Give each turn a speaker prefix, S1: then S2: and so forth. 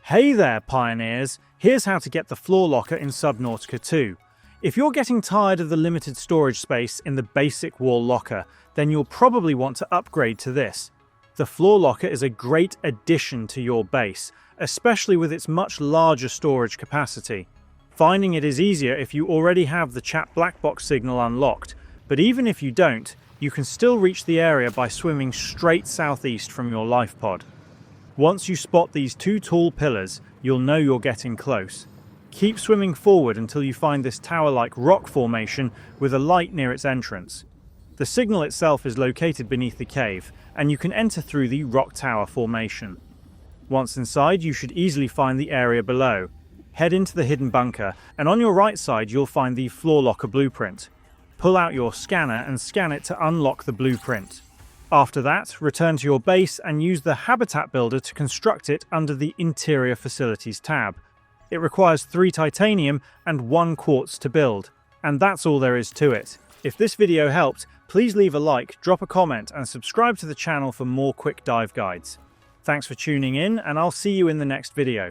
S1: Hey there, pioneers! Here's how to get the floor locker in Subnautica 2. If you're getting tired of the limited storage space in the basic wall locker, then you'll probably want to upgrade to this. The floor locker is a great addition to your base, especially with its much larger storage capacity. Finding it is easier if you already have the chat black box signal unlocked, but even if you don't, you can still reach the area by swimming straight southeast from your life pod. Once you spot these two tall pillars, you'll know you're getting close. Keep swimming forward until you find this tower-like rock formation with a light near its entrance. The signal itself is located beneath the cave, and you can enter through the rock tower formation. Once inside, you should easily find the area below. Head into the hidden bunker, and on your right side you'll find the floor locker blueprint. Pull out your scanner and scan it to unlock the blueprint. After that, return to your base and use the Habitat Builder to construct it under the Interior Facilities tab. It requires 3 titanium and 1 quartz to build, and that's all there is to it. If this video helped, please leave a like, drop a comment, and subscribe to the channel for more quick dive guides. Thanks for tuning in, and I'll see you in the next video.